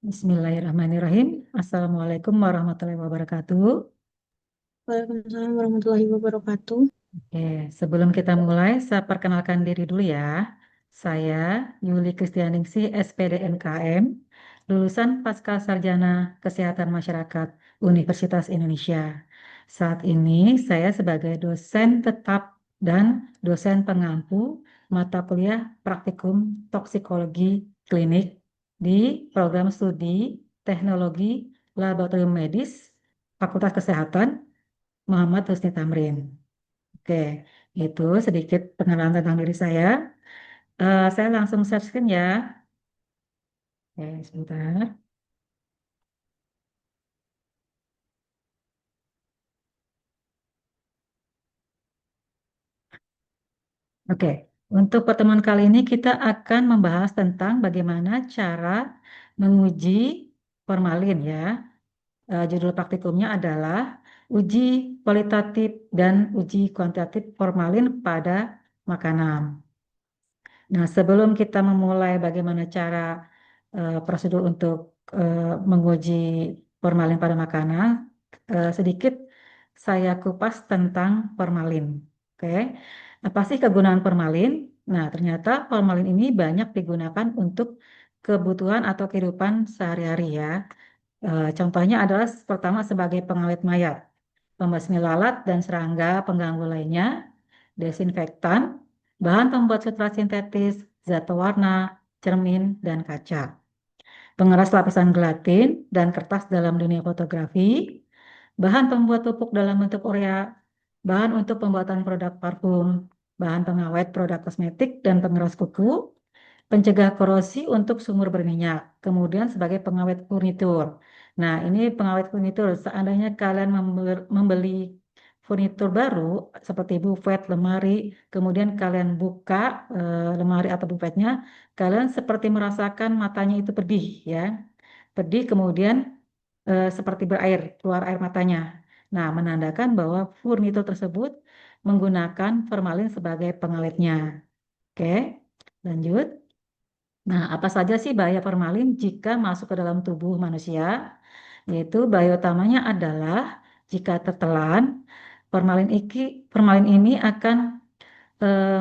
Bismillahirrahmanirrahim. Assalamualaikum warahmatullahi wabarakatuh. Waalaikumsalam warahmatullahi wabarakatuh. Oke, sebelum kita mulai, saya perkenalkan diri dulu ya. Saya Yuli Kristianingsi, SPD MKM, lulusan Pasca Sarjana Kesehatan Masyarakat Universitas Indonesia. Saat ini saya sebagai dosen tetap dan dosen pengampu mata kuliah praktikum toksikologi klinik di program studi teknologi laboratorium medis Fakultas Kesehatan Muhammad Husni Tamrin. Oke, itu sedikit pengenalan tentang diri saya. Saya langsung share screen ya. Oke, sebentar. Oke, untuk pertemuan kali ini kita akan membahas tentang bagaimana cara menguji formalin ya. Judul praktikumnya adalah uji kualitatif dan uji kuantitatif formalin pada makanan. Nah, sebelum kita memulai bagaimana cara prosedur untuk menguji formalin pada makanan, sedikit saya kupas tentang formalin. Oke, apa sih kegunaan formalin? Nah, ternyata formalin ini banyak digunakan untuk kebutuhan atau kehidupan sehari-hari ya. Contohnya adalah pertama sebagai pengawet mayat, pembasmi lalat dan serangga pengganggu lainnya, desinfektan, bahan pembuat sutra sintetis, zat pewarna, cermin, dan kaca. Pengeras lapisan gelatin dan kertas dalam dunia fotografi, bahan pembuat pupuk dalam bentuk urea, bahan untuk pembuatan produk parfum, bahan pengawet produk kosmetik dan pengeras kuku, pencegah korosi untuk sumur berminyak, kemudian sebagai pengawet furnitur. Nah, ini pengawet furnitur, seandainya kalian membeli furnitur baru seperti buffet, lemari, kemudian kalian buka lemari atau buffetnya, kalian seperti merasakan matanya itu pedih ya. Pedih kemudian seperti berair, keluar air matanya. Nah, menandakan bahwa furnitur tersebut menggunakan formalin sebagai pengawetnya. Oke, lanjut. Nah, apa saja sih bahaya formalin jika masuk ke dalam tubuh manusia? Yaitu bahaya utamanya adalah jika tertelan, formalin ini akan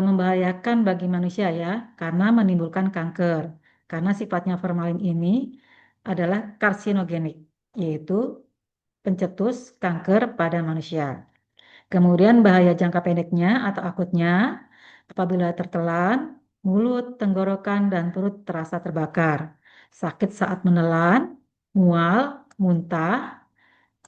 membahayakan bagi manusia ya, karena menimbulkan kanker. Karena sifatnya formalin ini adalah karsinogenik, yaitu pencetus kanker pada manusia. Kemudian bahaya jangka pendeknya atau akutnya, apabila tertelan, mulut, tenggorokan, dan perut terasa terbakar. Sakit saat menelan, mual, muntah,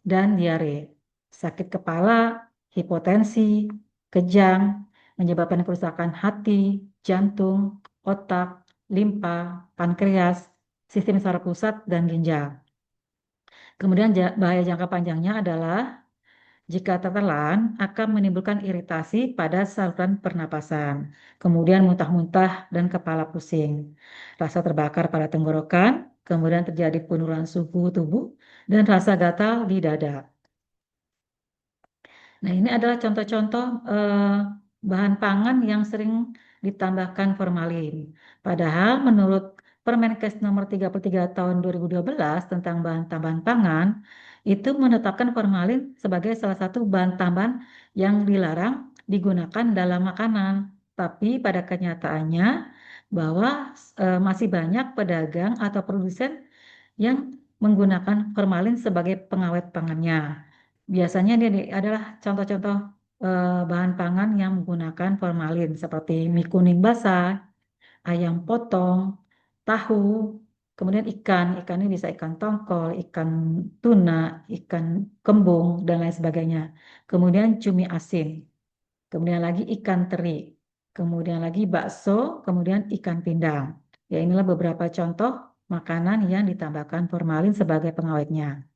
dan diare. Sakit kepala, hipotensi, kejang, menyebabkan kerusakan hati, jantung, otak, limpa, pankreas, sistem saraf pusat, dan ginjal. Kemudian bahaya jangka panjangnya adalah jika tertelan akan menimbulkan iritasi pada saluran pernapasan, kemudian muntah-muntah dan kepala pusing, rasa terbakar pada tenggorokan, kemudian terjadi penurunan suhu tubuh dan rasa gatal di dada. Nah, ini adalah contoh-contoh bahan pangan yang sering ditambahkan formalin. Padahal menurut Permenkes nomor 33 tahun 2012 tentang bahan tambahan pangan, itu menetapkan formalin sebagai salah satu bahan tambahan yang dilarang digunakan dalam makanan. Tapi pada kenyataannya bahwa masih banyak pedagang atau produsen yang menggunakan formalin sebagai pengawet pangannya. Biasanya dia adalah contoh-contoh bahan pangan yang menggunakan formalin seperti mie kuning basah, ayam potong, tahu, kemudian ikan. Ikan ini bisa ikan tongkol, ikan tuna, ikan kembung, dan lain sebagainya. Kemudian cumi asin, kemudian lagi ikan teri, kemudian lagi bakso, kemudian ikan pindang. Ya, inilah beberapa contoh makanan yang ditambahkan formalin sebagai pengawetnya.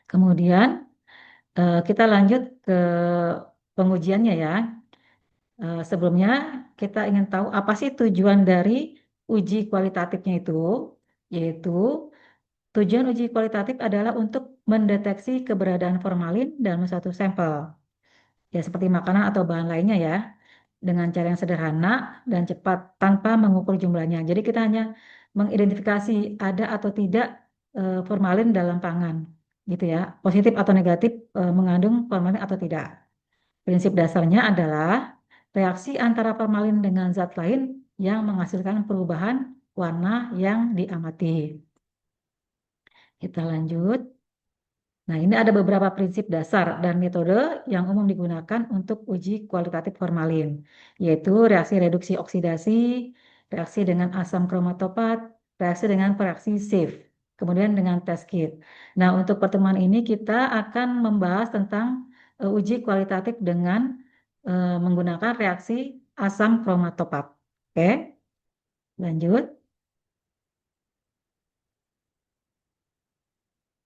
Kemudian kita lanjut ke pengujiannya ya. Sebelumnya kita ingin tahu apa sih tujuan dari uji kualitatifnya itu, yaitu tujuan uji kualitatif adalah untuk mendeteksi keberadaan formalin dalam suatu sampel, ya seperti makanan atau bahan lainnya ya, dengan cara yang sederhana dan cepat tanpa mengukur jumlahnya. Jadi kita hanya mengidentifikasi ada atau tidak formalin dalam pangan, gitu ya. Positif atau negatif mengandung formalin atau tidak. Prinsip dasarnya adalah reaksi antara formalin dengan zat lain yang menghasilkan perubahan warna yang diamati. Kita lanjut. Nah, ini ada beberapa prinsip dasar dan metode yang umum digunakan untuk uji kualitatif formalin, yaitu reaksi reduksi oksidasi, reaksi dengan asam kromatopat, reaksi dengan reaksi Schiff, kemudian dengan test kit. Nah, untuk pertemuan ini kita akan membahas tentang uji kualitatif dengan menggunakan reaksi asam kromatopat. Oke, lanjut.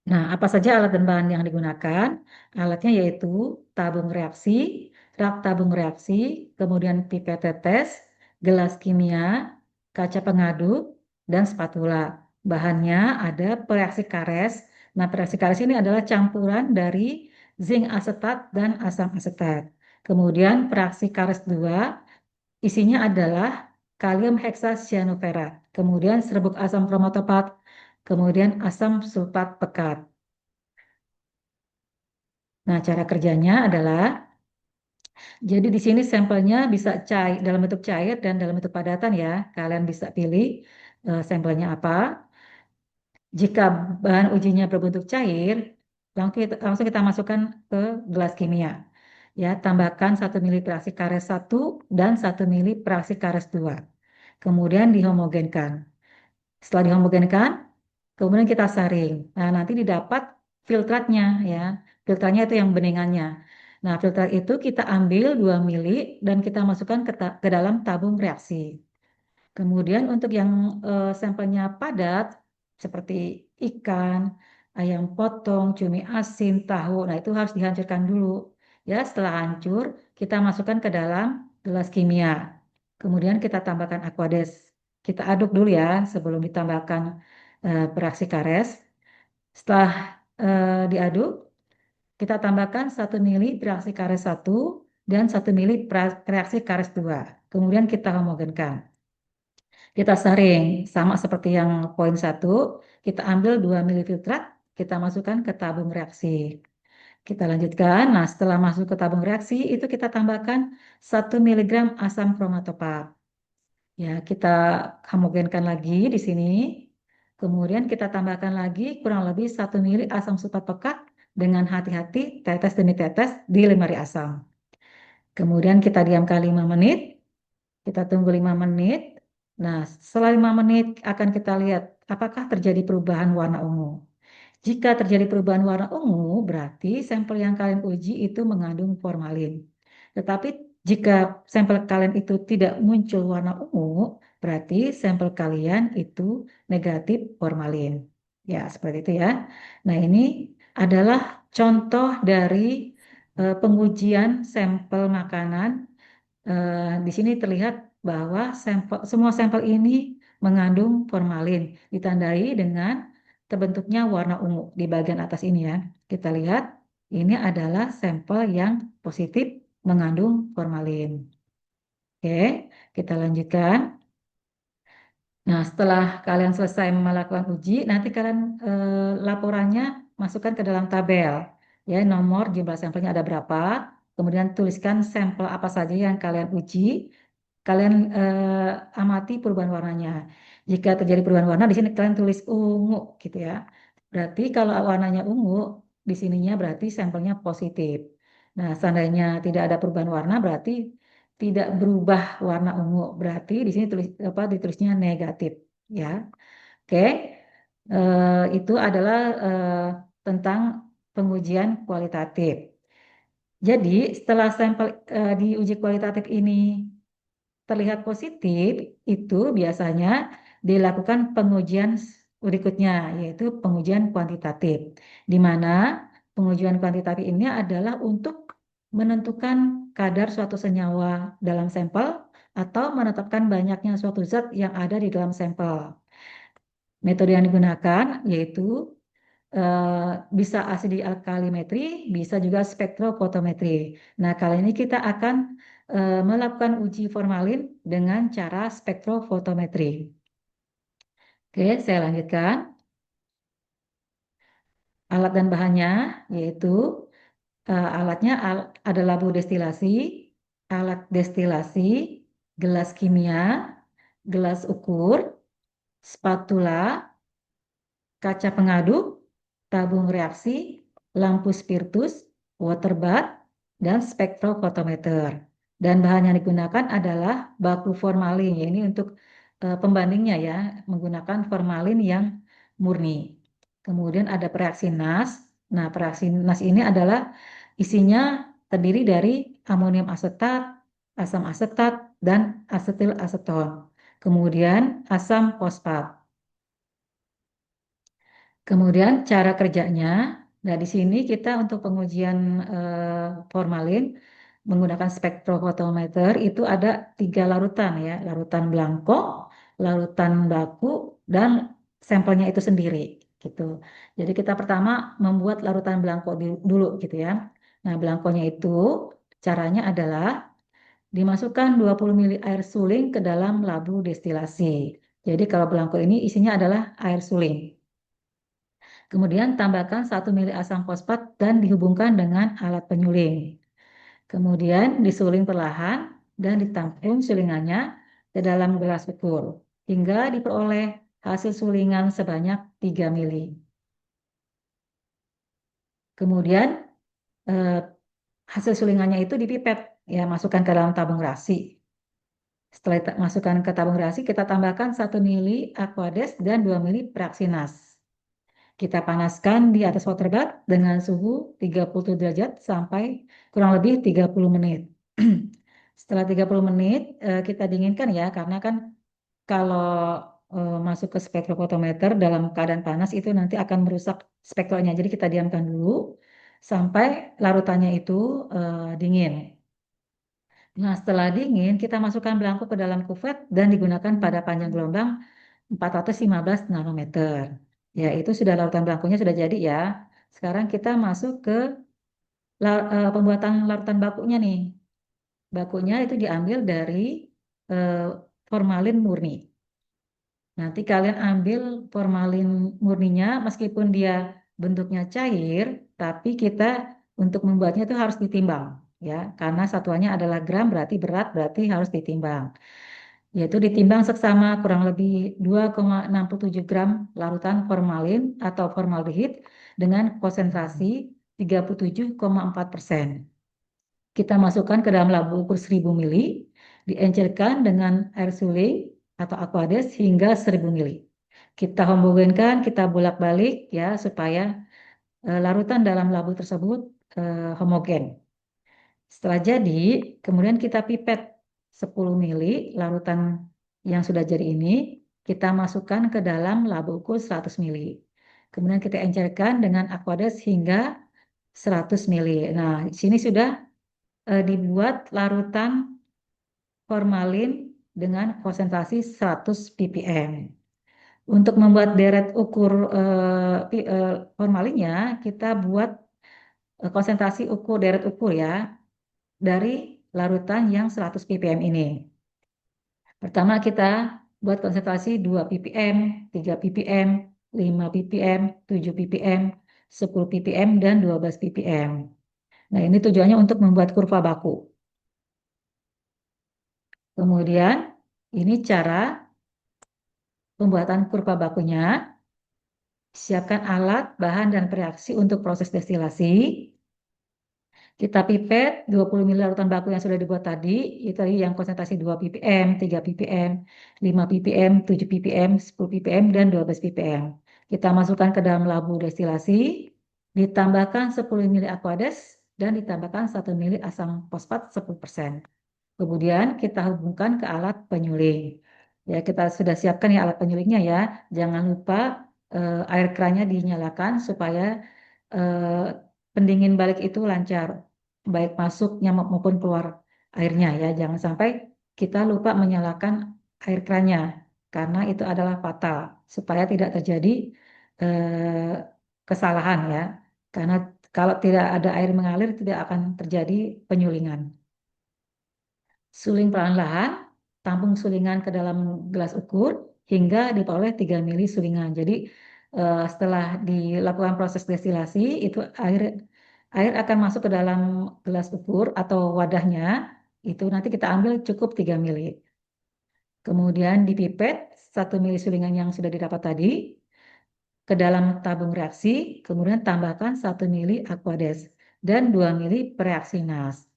Nah, apa saja alat dan bahan yang digunakan? Alatnya yaitu tabung reaksi, rak tabung reaksi, kemudian pipet tetes, gelas kimia, kaca pengaduk, dan spatula. Bahannya ada pereaksi kares. Nah, pereaksi kares ini adalah campuran dari zinc asetat dan asam asetat. Kemudian pereaksi kares 2 isinya adalah kalium heksasyanofera, kemudian serbuk asam kromatopat, kemudian asam sulfat pekat. Nah, cara kerjanya adalah, jadi di sini sampelnya bisa cair dalam bentuk cair dan dalam bentuk padatan ya. Kalian bisa pilih sampelnya apa. Jika bahan ujinya berbentuk cair, langsung kita masukkan ke gelas kimia. Ya, tambahkan 1 ml fraksi karet 1 dan 1 ml fraksi karet 2. Kemudian dihomogenkan. Setelah dihomogenkan, kemudian kita saring. Nah, nanti didapat filtratnya ya. Filtratnya itu yang beningannya. Nah, filtrat itu kita ambil 2 mili dan kita masukkan ke dalam tabung reaksi. Kemudian untuk yang sampelnya padat seperti ikan, ayam potong, cumi asin, tahu. Nah, itu harus dihancurkan dulu. Ya, setelah hancur, kita masukkan ke dalam gelas kimia. Kemudian kita tambahkan aquades. Kita aduk dulu ya sebelum ditambahkan beraksi kares. Setelah diaduk, kita tambahkan 1 mili reaksi kares 1 dan 1 mili reaksi kares 2. Kemudian kita homogenkan. Kita saring, sama seperti yang poin 1, kita ambil 2 mili filtrat, kita masukkan ke tabung reaksi. Kita lanjutkan, nah setelah masuk ke tabung reaksi, itu kita tambahkan 1 mg asam kromatopat. Ya, kita homogenkan lagi di sini. Kemudian kita tambahkan lagi kurang lebih 1 mili asam sulfat pekat dengan hati-hati tetes demi tetes di lemari asam. Kemudian kita diamkan 5 menit, kita tunggu 5 menit. Nah, setelah 5 menit akan kita lihat apakah terjadi perubahan warna ungu. Jika terjadi perubahan warna ungu, berarti sampel yang kalian uji itu mengandung formalin. Tetapi jika sampel kalian itu tidak muncul warna ungu, berarti sampel kalian itu negatif formalin. Ya, seperti itu ya. Nah, ini adalah contoh dari pengujian sampel makanan. Di sini terlihat bahwa semua sampel ini mengandung formalin, ditandai dengan terbentuknya warna ungu di bagian atas ini ya. Kita lihat ini adalah sampel yang positif mengandung formalin. Oke, kita lanjutkan. Nah, setelah kalian selesai melakukan uji, nanti kalian laporannya masukkan ke dalam tabel. Ya, nomor jumlah sampelnya ada berapa, kemudian tuliskan sampel apa saja yang kalian uji, kalian amati perubahan warnanya. Jika terjadi perubahan warna, di sini kalian tulis ungu gitu ya. Berarti kalau warnanya ungu, di sininya berarti sampelnya positif. Nah, seandainya tidak ada perubahan warna, berarti tidak berubah warna ungu. Berarti di sini ditulisnya negatif ya. Oke. Itu adalah tentang pengujian kualitatif. Jadi, setelah sampel diuji kualitatif ini terlihat positif, itu biasanya dilakukan pengujian berikutnya, yaitu pengujian kuantitatif, di mana pengujian kuantitatif ini adalah untuk menentukan kadar suatu senyawa dalam sampel atau menetapkan banyaknya suatu zat yang ada di dalam sampel. Metode yang digunakan yaitu bisa asidi alkalimetri, bisa juga spektrofotometri. Nah, kali ini kita akan melakukan uji formalin dengan cara spektrofotometri. Oke, saya lanjutkan. Alat dan bahannya yaitu alatnya ada labu destilasi, alat destilasi, gelas kimia, gelas ukur, spatula, kaca pengaduk, tabung reaksi, lampu spiritus, water bath, dan spektrofotometer. Dan bahan yang digunakan adalah baku formalin. Ya, ini untuk pembandingnya ya, menggunakan formalin yang murni. Kemudian ada pereaksi NAS. Nah, pereaksi NAS ini adalah isinya terdiri dari amonium asetat, asam asetat, dan asetil aseton. Kemudian asam fosfat. Kemudian cara kerjanya, nah di sini kita untuk pengujian formalin menggunakan spektrofotometer itu ada 3 larutan ya, larutan blanko, larutan baku, dan sampelnya itu sendiri gitu. Jadi kita pertama membuat larutan blanko dulu gitu ya. Nah blankonya itu caranya adalah dimasukkan 20 mili air suling ke dalam labu destilasi. Jadi kalau blanko ini isinya adalah air suling. Kemudian tambahkan 1 mili asam fosfat dan dihubungkan dengan alat penyuling. Kemudian disuling perlahan dan ditampung sulingannya ke dalam gelas ukur hingga diperoleh hasil sulingan sebanyak 3 mili. Kemudian eh, hasil sulingannya itu dipipet ya masukkan ke dalam tabung rasi. Setelah masukkan ke tabung rasi, kita tambahkan 1 mili aquades dan 2 mili praxinas. Kita panaskan di atas water bath dengan suhu 30 derajat sampai kurang lebih 30 menit. Setelah 30 menit kita dinginkan ya karena kan kalau masuk ke spektrofotometer dalam keadaan panas itu nanti akan merusak spektronya. Jadi kita diamkan dulu sampai larutannya itu dingin. Nah, setelah dingin kita masukkan belangko ke dalam kuvet dan digunakan pada panjang gelombang 415 nanometer. Ya, itu sudah larutan belangkonya sudah jadi ya. Sekarang kita masuk ke pembuatan larutan bakunya nih. Bakunya itu diambil dari eh, formalin murni. Nanti kalian ambil formalin murninya meskipun dia bentuknya cair, tapi kita untuk membuatnya itu harus ditimbang ya, karena satuannya adalah gram berarti berat berarti harus ditimbang. Yaitu ditimbang seksama kurang lebih 2,67 gram larutan formalin atau formaldehid dengan konsentrasi 37,4%. Kita masukkan ke dalam labu ukur 1000 mili, diencerkan dengan air suling atau aquades hingga 1000 mili. Kita homogenkan, kita bolak-balik ya supaya larutan dalam labu tersebut homogen. Setelah jadi, kemudian kita pipet 10 mili larutan yang sudah jadi ini, kita masukkan ke dalam labu ukur 100 mili. Kemudian kita encerkan dengan aquades hingga 100 mili. Nah, di sini sudah dibuat larutan formalin dengan konsentrasi 100 ppm. Untuk membuat deret ukur formalinnya, kita buat konsentrasi ukur deret ukur ya dari larutan yang 100 ppm ini. Pertama kita buat konsentrasi 2 ppm, 3 ppm, 5 ppm, 7 ppm, 10 ppm, dan 12 ppm. Nah, ini tujuannya untuk membuat kurva baku. Kemudian, ini cara pembuatan kurva bakunya. Siapkan alat, bahan, dan reaksi untuk proses destilasi. Kita pipet 20 ml larutan baku yang sudah dibuat tadi, itu tadi yang konsentrasi 2 ppm, 3 ppm, 5 ppm, 7 ppm, 10 ppm, dan 12 ppm. Kita masukkan ke dalam labu destilasi, ditambahkan 10 ml aquades, dan ditambahkan 1 ml asam fosfat 10%. Kemudian kita hubungkan ke alat penyuling. Ya, kita sudah siapkan ya alat penyulingnya ya. Jangan lupa air kerannya dinyalakan supaya eh, pendingin balik itu lancar, baik masuknya maupun keluar airnya ya. Jangan sampai kita lupa menyalakan air kerannya karena itu adalah fatal supaya tidak terjadi eh, kesalahan ya. Karena kalau tidak ada air mengalir tidak akan terjadi penyulingan. Suling perlahan-lahan, tampung sulingan ke dalam gelas ukur hingga diperoleh 3 mili sulingan. Jadi setelah dilakukan proses destilasi, itu air air akan masuk ke dalam gelas ukur atau wadahnya. Itu nanti kita ambil cukup 3 mili. Kemudian dipipet 1 mili sulingan yang sudah didapat tadi ke dalam tabung reaksi, kemudian tambahkan 1 mili Aquades dan 2 mili pereaksi NAS.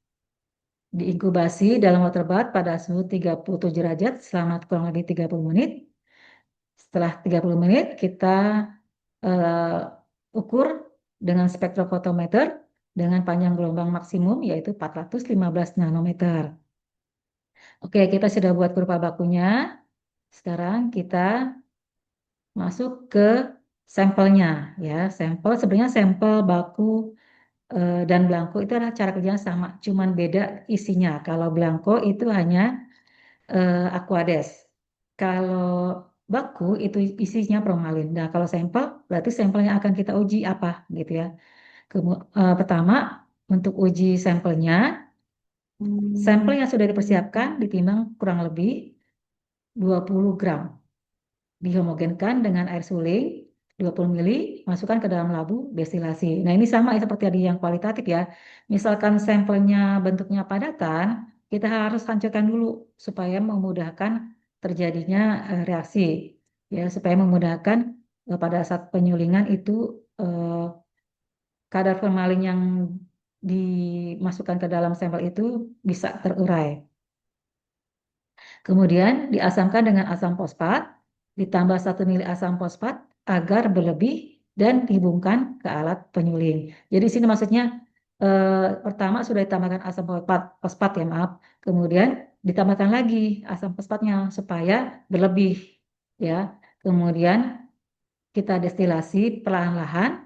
Diinkubasi dalam water bath pada suhu 37 derajat selama kurang lebih 30 menit. Setelah 30 menit kita ukur dengan spektrofotometer dengan panjang gelombang maksimum yaitu 415 nanometer. Oke, kita sudah buat kurva bakunya. Sekarang kita masuk ke sampelnya ya. Sampel sebenarnya sampel baku dan blanko itu adalah cara kerjanya sama, cuman beda isinya. Kalau blanko itu hanya Aquades. Kalau baku itu isinya formalin. Nah, kalau sampel berarti sampel yang akan kita uji apa gitu ya. Pertama, untuk uji sampelnya, sampel yang sudah dipersiapkan ditimbang kurang lebih 20 gram. Dihomogenkan dengan air suling 20 mili, masukkan ke dalam labu destilasi. Nah, ini sama ya seperti tadi yang kualitatif ya. Misalkan sampelnya bentuknya padatan, kita harus hancurkan dulu supaya memudahkan terjadinya reaksi. Ya, supaya memudahkan pada saat penyulingan itu kadar formalin yang dimasukkan ke dalam sampel itu bisa terurai. Kemudian diasamkan dengan asam fosfat, ditambah 1 mili asam fosfat agar berlebih dan dihubungkan ke alat penyuling. Jadi sini maksudnya pertama sudah ditambahkan asam fosfat ya maaf, kemudian ditambahkan lagi asam fosfatnya supaya berlebih ya. Kemudian kita destilasi perlahan-lahan,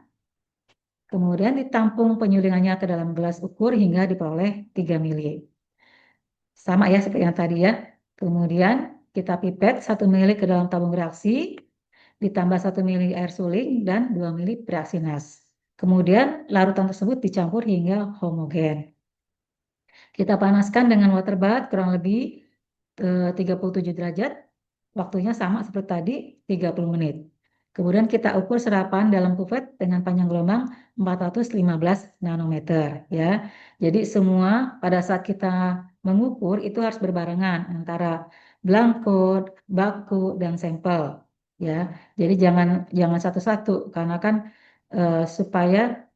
kemudian ditampung penyulingannya ke dalam gelas ukur hingga diperoleh 3 mili. Sama ya seperti yang tadi ya. Kemudian kita pipet 1 mili ke dalam tabung reaksi, ditambah 1 mili air suling dan 2 mili bereaksi NAS. Kemudian larutan tersebut dicampur hingga homogen. Kita panaskan dengan water bath kurang lebih 37 derajat. Waktunya sama seperti tadi, 30 menit. Kemudian kita ukur serapan dalam kuvet dengan panjang gelombang 415 nanometer ya. Jadi semua pada saat kita mengukur itu harus berbarengan antara blanko, baku dan sampel ya. Jadi jangan jangan satu-satu karena kan supaya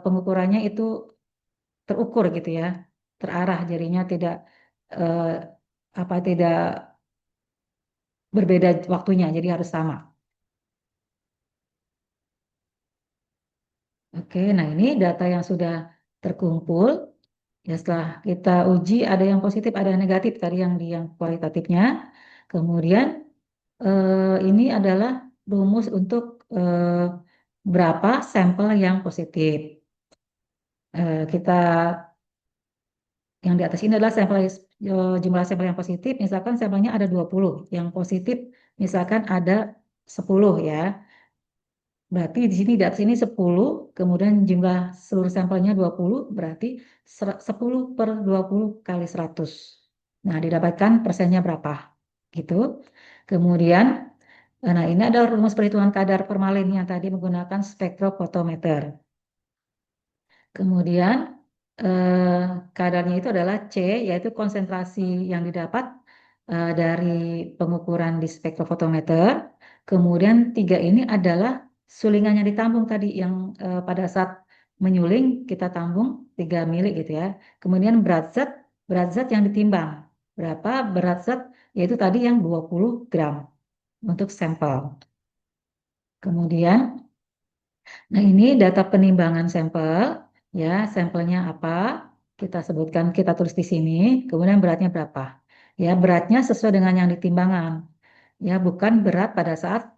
pengukurannya itu terukur gitu ya, terarah jadinya tidak eh, tidak berbeda waktunya, jadi harus sama. Oke, nah ini data yang sudah terkumpul. Ya setelah kita uji ada yang positif, ada yang negatif tadi yang kualitatifnya. Kemudian ini adalah rumus untuk berapa sampel yang positif. Kita yang di atas ini adalah sampel jumlah sampel yang positif. Misalkan sampelnya ada 20, yang positif misalkan ada 10 ya. Berarti di sini di atas ini 10, kemudian jumlah seluruh sampelnya 20, berarti 10 per 20 kali 100. Nah, didapatkan persennya berapa? Gitu. Kemudian, nah ini adalah rumus perhitungan kadar formalin yang tadi menggunakan spektrofotometer. Kemudian, eh, kadarnya itu adalah C, yaitu konsentrasi yang didapat dari pengukuran di spektrofotometer. Kemudian 3 ini adalah sulingan yang ditambung tadi yang pada saat menyuling kita tambung 3 mili gitu ya. Kemudian berat zat yang ditimbang. Berapa berat zat? Yaitu tadi yang 20 gram untuk sampel. Kemudian, nah ini data penimbangan sampel, ya sampelnya apa? Kita sebutkan, kita tulis di sini. Kemudian beratnya berapa? Ya beratnya sesuai dengan yang ditimbangan. Ya bukan berat pada saat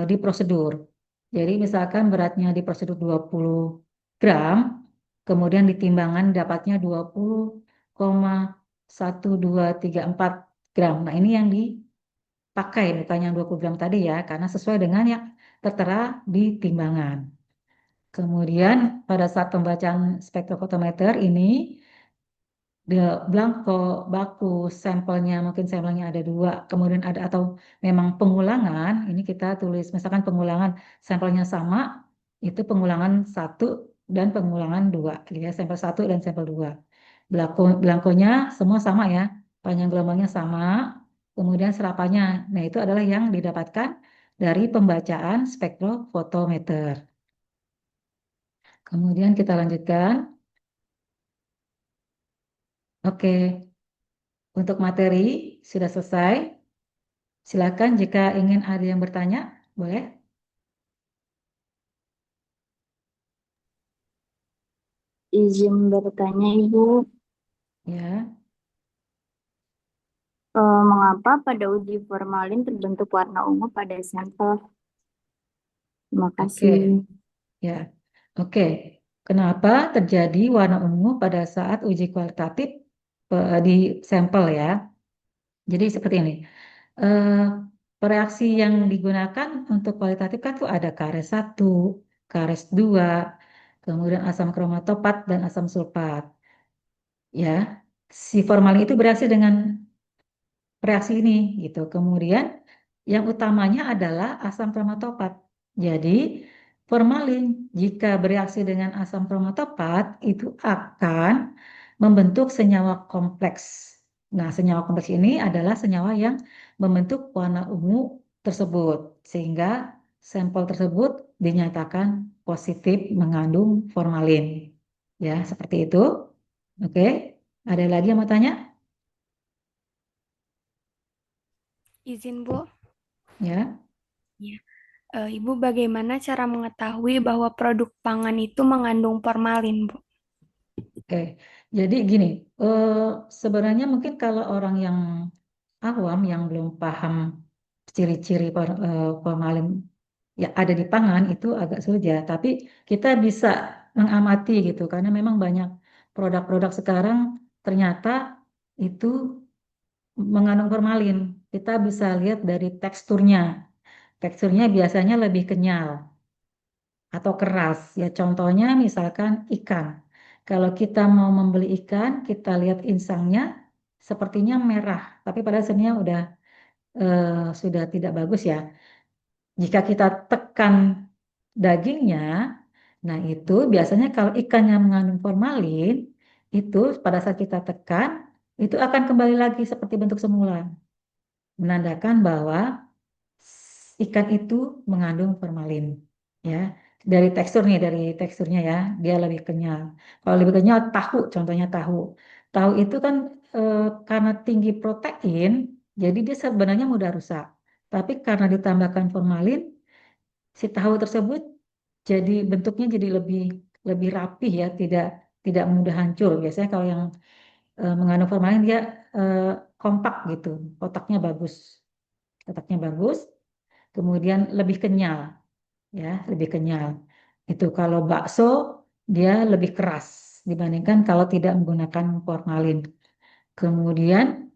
di prosedur. Jadi misalkan beratnya di prosedur 20 gram, kemudian di timbangan dapatnya 20,1234 gram. Nah ini yang dipakai bukan yang 20 gram tadi ya, karena sesuai dengan yang tertera di timbangan. Kemudian pada saat pembacaan spektrofotometer ini blanko, bakus, sampelnya mungkin sampelnya ada dua, kemudian ada atau memang pengulangan, ini kita tulis misalkan pengulangan sampelnya sama, itu pengulangan satu dan pengulangan dua, ya sampel satu dan sampel dua. Blankonya semua sama ya, panjang gelombangnya sama, kemudian serapannya, nah itu adalah yang didapatkan dari pembacaan spektrofotometer. Kemudian kita lanjutkan. Oke, untuk materi sudah selesai. Silakan jika ingin ada yang bertanya, boleh. Izin bertanya, Ibu, Ya, mengapa pada uji formalin terbentuk warna ungu pada sampel? Terima oke, kasih. ya, oke. Kenapa terjadi warna ungu pada saat uji kualitatif di sampel ya? Jadi seperti ini. Eh, Reaksi yang digunakan untuk kualitatif kan tuh ada karet 1, karet 2, kemudian asam kromatopat dan asam sulfat. Ya, si formalin itu bereaksi dengan reaksi ini gitu. Kemudian yang utamanya adalah asam kromatopat. Jadi formalin jika bereaksi dengan asam kromatopat itu akan membentuk senyawa kompleks. Nah, senyawa kompleks ini adalah senyawa yang membentuk warna ungu tersebut sehingga sampel tersebut dinyatakan positif mengandung formalin. Ya, seperti itu. Oke. Ada lagi yang mau tanya? Izin, Bu. Ya. Ya. Ibu, bagaimana cara mengetahui bahwa produk pangan itu mengandung formalin, Bu? Oke, jadi gini, eh, sebenarnya mungkin kalau orang yang awam yang belum paham ciri-ciri formalin ya ada di pangan itu agak sulit ya. Tapi kita bisa mengamati gitu, karena memang banyak produk-produk sekarang ternyata itu mengandung formalin. Kita bisa lihat dari teksturnya. Teksturnya biasanya lebih kenyal atau keras. Ya contohnya misalkan ikan. Kalau kita mau membeli ikan, kita lihat insangnya sepertinya merah, tapi pada sebenarnya sudah tidak bagus ya. Jika kita tekan dagingnya, nah itu biasanya kalau ikannya mengandung formalin, itu pada saat kita tekan, itu akan kembali lagi seperti bentuk semula, menandakan bahwa ikan itu mengandung formalin ya dari tekstur nih dari teksturnya ya dia lebih kenyal kalau lebih kenyal contohnya tahu itu kan karena tinggi protein jadi dia sebenarnya mudah rusak tapi karena ditambahkan formalin si tahu tersebut jadi bentuknya jadi lebih lebih rapih ya tidak mudah hancur biasanya kalau yang mengandung formalin dia eh, kompak gitu kotaknya bagus kemudian lebih kenyal ya lebih kenyal itu kalau bakso dia lebih keras dibandingkan kalau tidak menggunakan formalin kemudian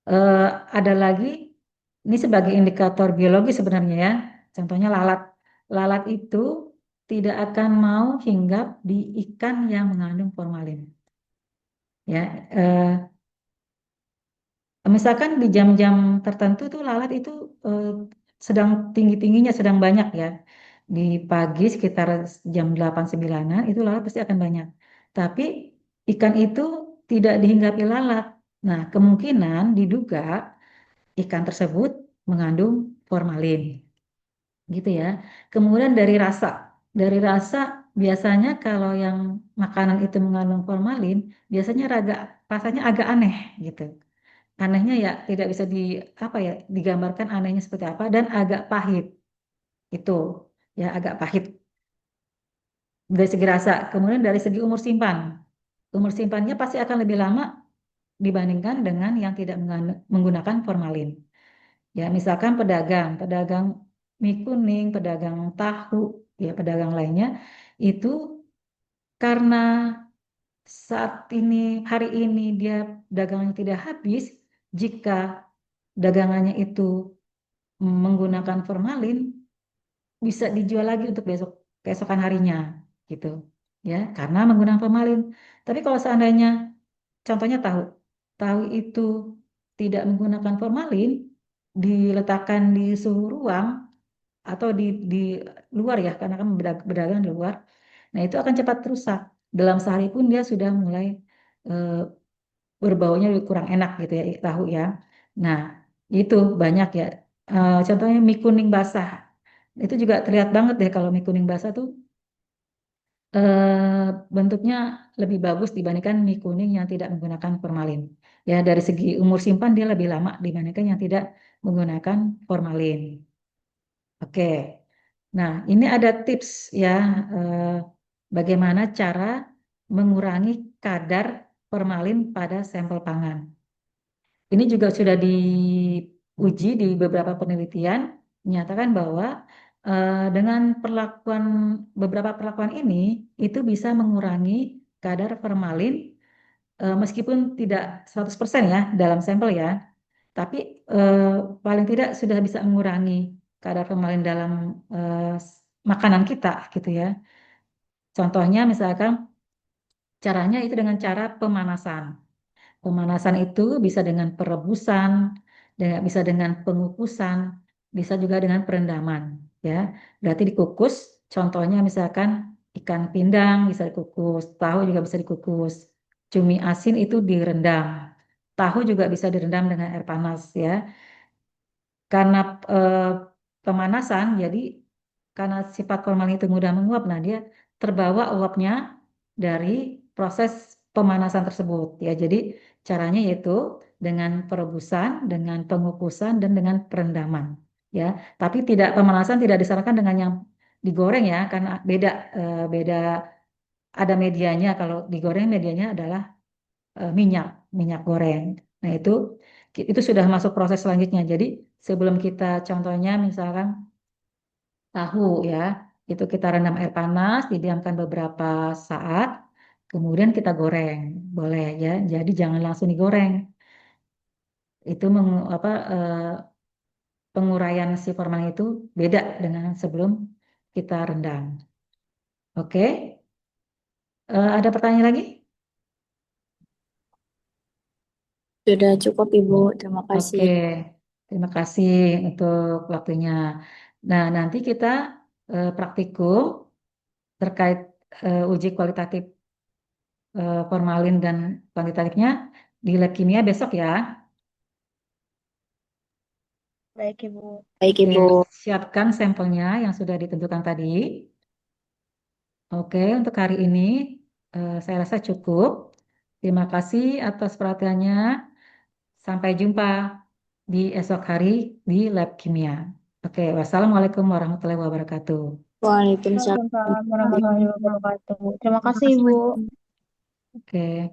eh, ada lagi ini sebagai indikator biologi sebenarnya ya contohnya lalat lalat itu tidak akan mau hinggap di ikan yang mengandung formalin ya misalkan di jam-jam tertentu tuh lalat itu eh, sedang tinggi-tingginya, sedang banyak ya. Di pagi sekitar jam 8 9 itu lalat pasti akan banyak. Tapi ikan itu tidak dihinggapi lalat. Nah, kemungkinan diduga ikan tersebut mengandung formalin. Gitu ya. Kemudian dari rasa biasanya kalau yang makanan itu mengandung formalin, biasanya rasanya agak aneh gitu. Anehnya ya tidak bisa apa ya digambarkan anehnya seperti apa dan agak pahit itu ya agak pahit dari segi rasa. Kemudian dari segi umur simpannya pasti akan lebih lama dibandingkan dengan yang tidak menggunakan formalin. Ya misalkan pedagang mie kuning, pedagang tahu, ya pedagang lainnya itu karena saat ini hari ini dia dagangannya tidak habis jika dagangannya itu menggunakan formalin bisa dijual lagi untuk keesokan harinya gitu ya karena menggunakan formalin tapi kalau seandainya contohnya tahu. Tahu itu tidak menggunakan formalin, diletakkan di suhu ruang atau di luar ya, karena kan berdagang di luar. Nah, itu akan cepat rusak. Dalam sehari pun dia sudah mulai eh, berbaunya kurang enak gitu ya, tahu ya. Nah, itu banyak ya. Contohnya mie kuning basah. Itu juga terlihat banget deh kalau mie kuning basah tuh bentuknya lebih bagus dibandingkan mie kuning yang tidak menggunakan formalin. Ya, dari segi umur simpan dia lebih lama dibandingkan yang tidak menggunakan formalin. Oke. Nah, ini ada tips ya, eh, bagaimana cara mengurangi kadar formalin pada sampel pangan. Ini juga sudah diuji di beberapa penelitian, menyatakan bahwa dengan beberapa perlakuan ini, itu bisa mengurangi kadar formalin meskipun tidak 100% ya dalam sampel ya, tapi eh, paling tidak sudah bisa mengurangi kadar formalin dalam makanan kita gitu ya. Contohnya misalkan caranya itu dengan cara pemanasan. Pemanasan itu bisa dengan perebusan, bisa dengan pengukusan, bisa juga dengan perendaman, ya. Berarti dikukus, contohnya misalkan ikan pindang bisa dikukus, tahu juga bisa dikukus, cumi asin itu direndam, tahu juga bisa direndam dengan air panas, ya. Karena eh, pemanasan, jadi karena sifat formalin itu mudah menguap, nah dia terbawa uapnya dari proses pemanasan tersebut ya. Jadi caranya yaitu dengan perebusan, dengan pengukusan, dan dengan perendaman ya. Tapi tidak pemanasan tidak disarankan dengan yang digoreng ya, karena beda ada medianya. Kalau digoreng medianya adalah minyak minyak goreng. Nah itu sudah masuk proses selanjutnya. Jadi sebelum kita contohnya misalkan tahu ya, itu kita rendam air panas, didiamkan beberapa saat, kemudian kita goreng, boleh ya. Jadi jangan langsung digoreng. Itu penguraian si formalin itu beda dengan sebelum kita rendam. Oke. Ada pertanyaan lagi? Sudah cukup, Ibu. Terima Oke, kasih. terima kasih untuk waktunya. Nah, nanti kita praktikum terkait uji kualitatif formalin dan kuantitatifnya di lab kimia besok ya. Baik, Ibu. Baik, Oke, Ibu. siapkan sampelnya yang sudah ditentukan tadi. Oke, untuk hari ini saya rasa cukup. Terima kasih atas perhatiannya. Sampai jumpa di esok hari di lab kimia. Oke, wassalamualaikum warahmatullahi wabarakatuh. Waalaikumsalam. Waalaikumsalam warahmatullahi wabarakatuh. Terima kasih, Ibu. Oke.